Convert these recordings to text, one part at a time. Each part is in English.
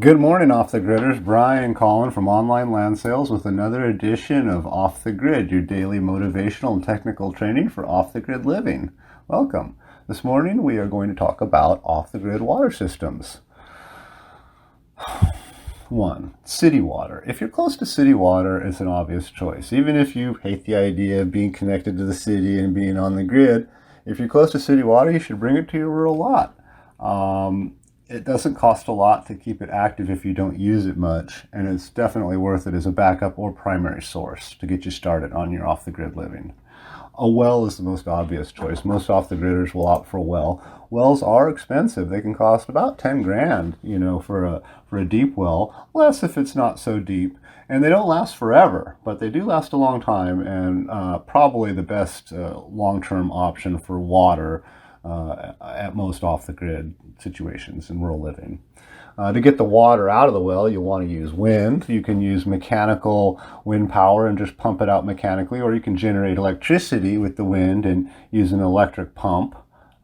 Good morning, off-the-gridders. Brian calling from Online Land Sales with another edition of Off the Grid, your daily motivational and technical training for off-the-grid living. Welcome. This morning we are going to talk about off-the-grid water systems. 1. City water. If you're close to city water, it's an obvious choice. Even if you hate the idea of being connected to the city and being on the grid, if you're close to city water, you should bring it to your rural lot. It doesn't cost a lot to keep it active if you don't use it much, and it's definitely worth it as a backup or primary source to get you started on your off-the-grid living. A well is the most obvious choice. Most off-the-gridders will opt for a well. Wells are expensive. They can cost about 10 grand, for a deep well, less if it's not so deep. And they don't last forever, but they do last a long time, and probably the best long-term option for water at most off-the-grid situations in rural living. To get the water out of the well, you'll want to use wind. You can use mechanical wind power and just pump it out mechanically, or you can generate electricity with the wind and use an electric pump.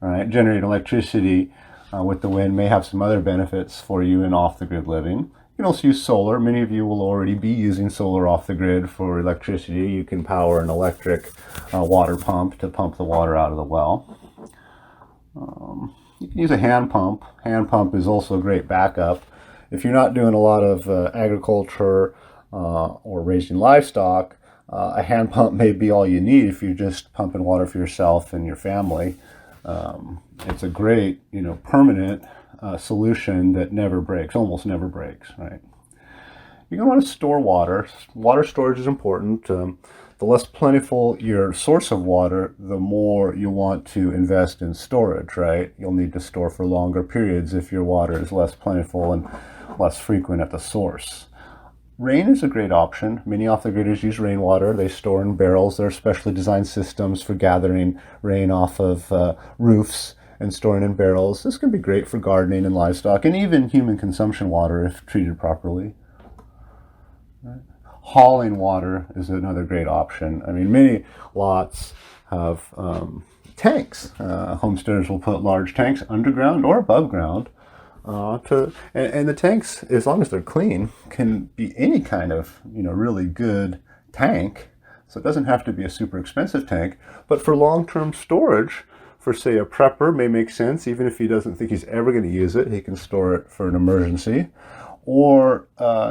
All right, generate electricity with the wind may have some other benefits for you in off-the-grid living. You can also use solar. Many of you will already be using solar off the grid for electricity. You can power an electric water pump to pump the water out of the well. You can use a hand pump. Hand pump is also a great backup. If you're not doing a lot of agriculture or raising livestock, a hand pump may be all you need if you're just pumping water for yourself and your family. It's a great, permanent solution that never breaks, almost never breaks, right? You're going to want to store water. Water storage is important. The less plentiful your source of water, the more you want to invest in storage, right? You'll need to store for longer periods if your water is less plentiful and less frequent at the source. Rain is a great option. Many off-the-gridders use rainwater. They store in barrels. There are specially designed systems for gathering rain off of roofs and storing in barrels. This can be great for gardening and livestock and even human consumption water if treated properly. Right. Hauling water is another great option. Many lots have tanks. Homesteaders will put large tanks underground or above ground. And the tanks, as long as they're clean, can be any kind of really good tank. So it doesn't have to be a super expensive tank. But for long-term storage, for say a prepper, may make sense. Even if he doesn't think he's ever going to use it, he can store it for an emergency. Or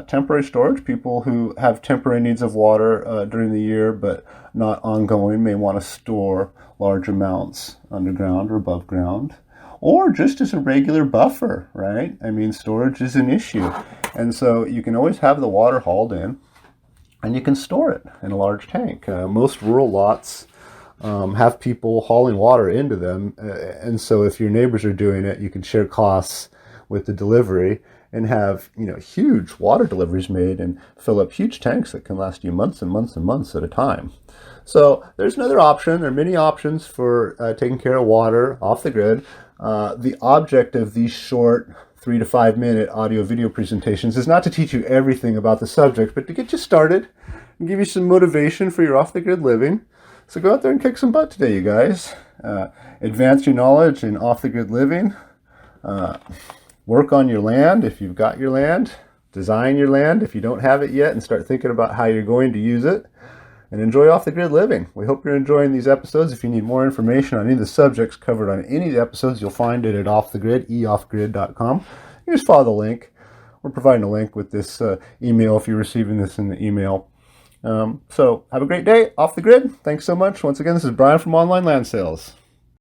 temporary storage. People who have temporary needs of water during the year but not ongoing may want to store large amounts underground or above ground. Or just as a regular buffer, right? Storage is an issue. And so you can always have the water hauled in and you can store it in a large tank. Most rural lots have people hauling water into them. And so if your neighbors are doing it, you can share costs with the delivery and have huge water deliveries made and fill up huge tanks that can last you months and months and months at a time. So there's another option. There are many options for taking care of water off the grid. The object of these short 3 to 5 minute audio video presentations is not to teach you everything about the subject, but to get you started and give you some motivation for your off the grid living. So go out there and kick some butt today, you guys. Advance your knowledge in off the grid living. Work on your land if you've got your land. Design your land if you don't have it yet and start thinking about how you're going to use it. And enjoy off-the-grid living. We hope you're enjoying these episodes. If you need more information on any of the subjects covered on any of the episodes, you'll find it at off-the-grid, eoffgrid.com. You just follow the link. We're providing a link with this email if you're receiving this in the email. So have a great day, off the grid. Thanks so much. Once again, this is Brian from Online Land Sales.